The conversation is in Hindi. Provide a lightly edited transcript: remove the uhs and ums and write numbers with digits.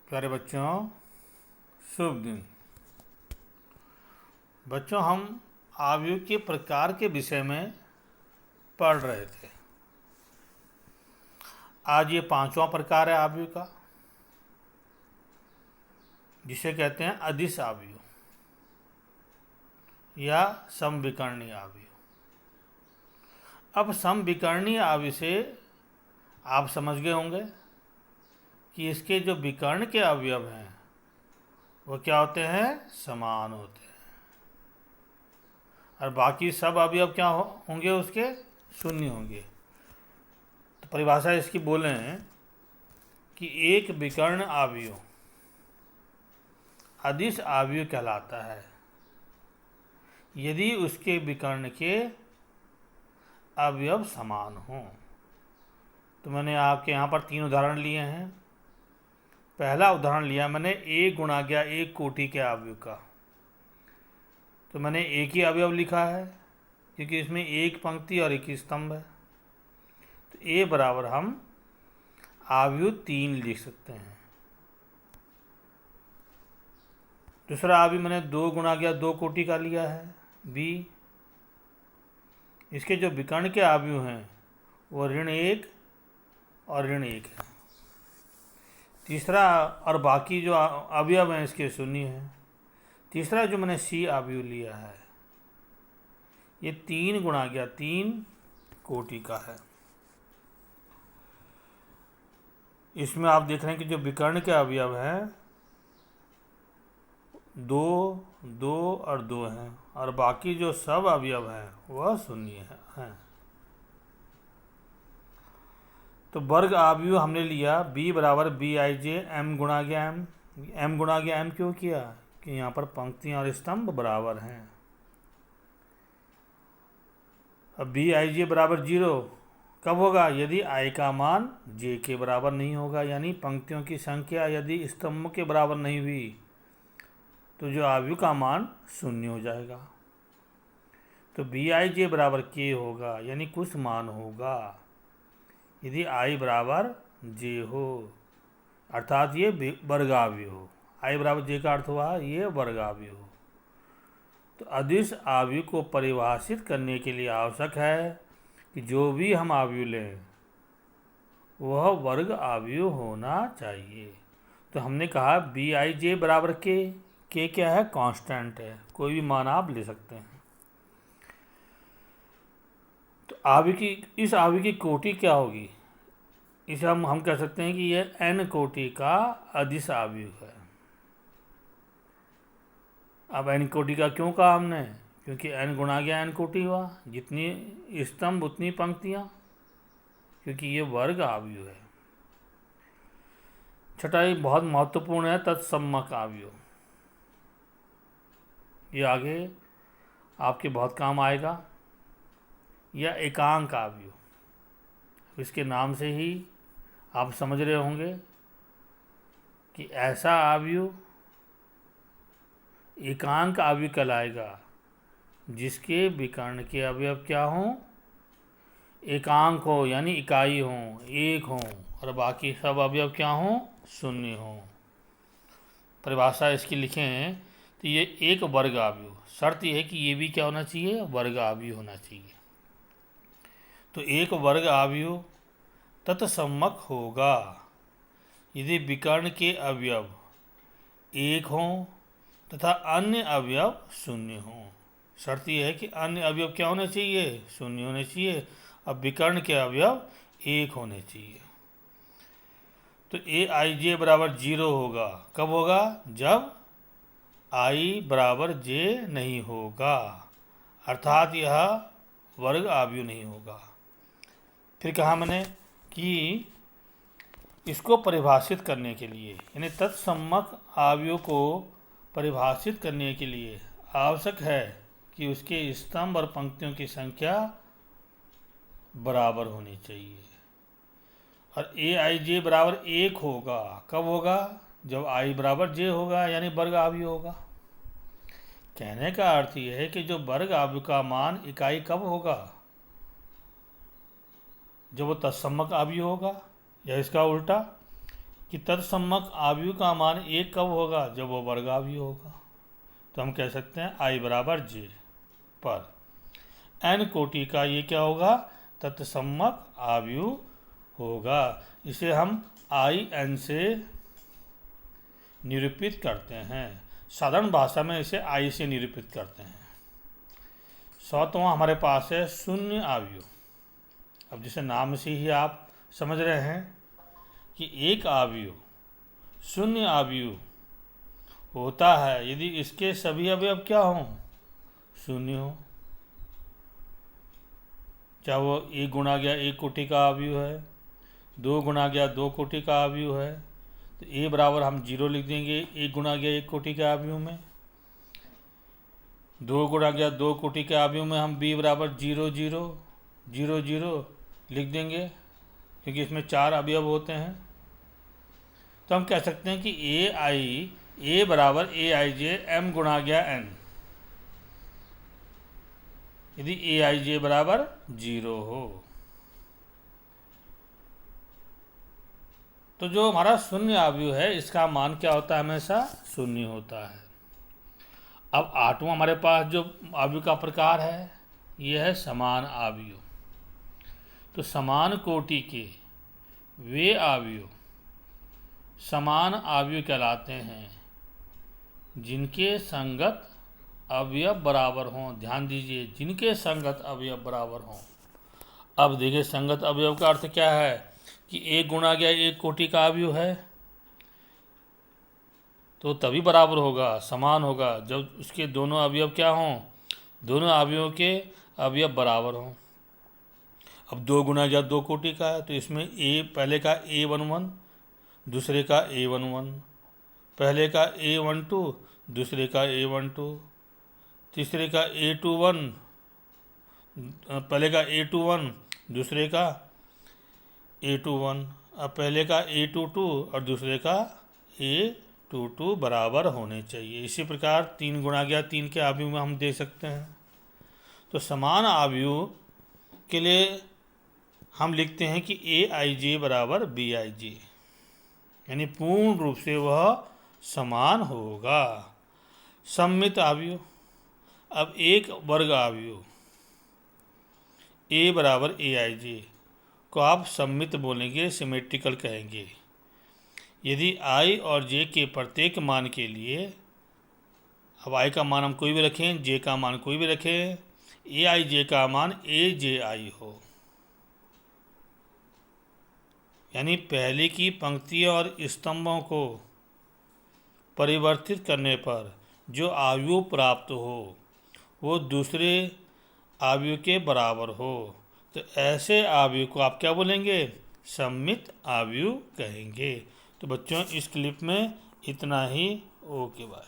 प्यारे बच्चों, शुभ दिन। बच्चों, हम आयु के प्रकार के विषय में पढ़ रहे थे। आज ये 5वां प्रकार है आयु का, जिसे कहते हैं अदिश आयु या समविकर्णीय आयु। अब समविकर्णीय आयु से आप समझ गए होंगे कि इसके जो विकर्ण के अवयव हैं वो क्या होते हैं? समान होते हैं। और बाकी सब अवयव क्या होंगे? उसके शून्य होंगे। तो परिभाषा इसकी बोले हैं कि एक विकर्ण आयु अदिश आयु कहलाता है यदि उसके विकर्ण के अवयव समान हों। तो मैंने आपके यहाँ पर 3 उदाहरण लिए हैं। पहला उदाहरण लिया मैंने एक गुणा गया एक कोटि के अवयव का। तो मैंने एक ही अवयव लिखा है क्योंकि इसमें एक पंक्ति और एक स्तंभ है। तो ए बराबर हम अवयव 3 लिख सकते हैं। दूसरा अवयव मैंने 2 गुणा गया 2 कोटि का लिया है बी। इसके जो विकर्ण के अवयव हैं वो ऋण 1 और ऋण 1 है। तीसरा और बाकी जो अवयव हैं इसके शून्य हैं। तीसरा जो मैंने सी अवयव लिया है ये 3 गुणा गया 3 कोटि का है। इसमें आप देख रहे हैं कि जो विकर्ण के अवयव हैं 2, 2 और 2 हैं और बाकी जो सब अवयव हैं वह शून्य हैं। तो वर्ग अवयव हमने लिया बी बराबर बी आई जे एम गुणा गया एम। एम गुणा गया एम क्यों किया? कि यहाँ पर पंक्तियाँ और स्तंभ बराबर हैं। अब बी आई जे बराबर 0 कब होगा? यदि आई का मान जे के बराबर नहीं होगा, यानी पंक्तियों की संख्या यदि स्तंभ के बराबर नहीं हुई तो जो अवयव का मान शून्य हो जाएगा। तो बी आई जे बराबर के होगा, यानी कुछ मान होगा यदि आई बराबर जे हो, अर्थात ये वर्गावयव हो। आई बराबर जे का अर्थ हुआ ये वर्गावयव हो। तो अदिश आयु को परिभाषित करने के लिए आवश्यक है कि जो भी हम आयु लें वह वर्ग आयु होना चाहिए। तो हमने कहा बी आई जे बराबर के क्या है? कांस्टेंट है, कोई भी मान आप ले सकते हैं। तो इस आयु की कोटि क्या होगी? इसे हम कह सकते हैं कि यह n कोटि का अदिश आयु है। अब n कोटि का क्यों कहा हमने? क्योंकि n गुणा गया n कोटि हुआ, जितनी स्तंभ उतनी पंक्तियां, क्योंकि ये वर्ग आयु है। छठा बहुत महत्वपूर्ण है, तत्सम्मक आयु। ये आगे आपके बहुत काम आएगा। या एकांक आयु, इसके नाम से ही आप समझ रहे होंगे कि ऐसा आयु एकांक आयु कहलाएगा जिसके विकर्ण के अवयव क्या हों? एकांक हो, यानी इकाई हो, एक हो, और बाकी सब अवयव क्या हों? शून्य हो। परिभाषा इसकी लिखें तो ये एक वर्ग आयु, शर्त यह है कि ये भी क्या होना चाहिए? वर्ग आयु होना चाहिए। तो एक वर्ग आयु तत्सम्मक होगा यदि विकर्ण के अवयव 1 हों तथा अन्य अवयव शून्य हों। शर्त यह है कि अन्य अवयव क्या होने चाहिए? शून्य होने चाहिए। अब विकर्ण के अवयव 1 होने चाहिए। तो ए आई जे बराबर 0 होगा। कब होगा? जब आई बराबर जे नहीं होगा, अर्थात यह वर्ग आयु नहीं होगा। फिर कहा मैंने कि इसको परिभाषित करने के लिए, यानी तत्सम्मक आयु को परिभाषित करने के लिए आवश्यक है कि उसके स्तंभ और पंक्तियों की संख्या बराबर होनी चाहिए। और ए आई जे बराबर 1 होगा। कब होगा? जब आई बराबर जे होगा, यानी वर्ग आयु होगा। कहने का अर्थ यह है कि जो वर्ग आयु का मान इकाई कब होगा? जब वो तत्सम्मक आयु होगा, या इसका उल्टा कि तत्सम्मक आव्यूह का मान 1 कब होगा, जब वो वर्ग आव्यूह होगा। तो हम कह सकते हैं I बराबर J पर n कोटि का ये क्या होगा, तत्सम्मक आव्यूह होगा। इसे हम IN से निरूपित करते हैं। साधारण भाषा में इसे I से निरूपित करते हैं। 7वां हमारे पास है शून्य आव्यूह। अब जैसे नाम से ही आप समझ रहे हैं कि एक आव्यूह शून्य आव्यूह होता है यदि इसके सभी अवयव क्या हों, शून्य हो। चाहे वो 1 गुणा गया 1 कोटि का आव्यूह है, 2 गुणा गया 2 कोटि का आव्यूह है, तो A बराबर हम 0 लिख देंगे 1 गुणा गया 1 कोटि के आव्यूह में। 2 गुणा गया 2 कोटि के आव्यूह में हम B बराबर 0 0 0 0 लिख देंगे, क्योंकि इसमें 4 अवयव होते हैं। तो हम कह सकते हैं कि A बराबर AIJ M गुणा गया N, यदि AIJ बराबर 0 हो। तो जो हमारा शून्य आव्यूह है इसका मान क्या होता है, हमेशा शून्य होता है। अब 8वां हमारे पास जो आव्यूह का प्रकार है यह है समान आव्यूह। तो समान कोटि के वे आव्यूह समान आव्यूह कहलाते हैं जिनके संगत अवयव बराबर हों। ध्यान दीजिए, जिनके संगत अवयव बराबर हों। अब देखिए संगत अवयव का अर्थ क्या है कि 1 गुणा गया 1 कोटि का आव्यूह है तो तभी बराबर होगा, समान होगा, जब उसके दोनों अवयव क्या हों, दोनों अवयवों के अवयव बराबर हों। अब 2 गुणा गया 2 कोटि का है तो इसमें पहले का A11 दूसरे का A11, पहले का A12 दूसरे का A12, तीसरे का A21 पहले का A21 दूसरे का A21, अब पहले का A22 और दूसरे का A22 बराबर होने चाहिए। इसी प्रकार 3 गुणा गया 3 के आव्यूह में हम दे सकते हैं। तो समान आव्यूह के लिए हम लिखते हैं कि AIJ बराबर BIJ, यानी पूर्ण रूप से वह समान होगा। सममित आव्यूह, अब एक वर्ग आव्यूह A बराबर AIJ को आप सममित बोलेंगे, सिमेट्रिकल कहेंगे, यदि I और J के प्रत्येक मान के लिए, अब I का मान हम कोई भी रखें, J का मान कोई भी रखें, AIJ का मान AJI हो, यानी पहले की पंक्तियों और स्तंभों को परिवर्तित करने पर जो आव्यूह प्राप्त हो वो दूसरे आव्यूह के बराबर हो, तो ऐसे आव्यूह को आप क्या बोलेंगे, सममित आव्यूह कहेंगे। तो बच्चों इस क्लिप में इतना ही। Okay bye.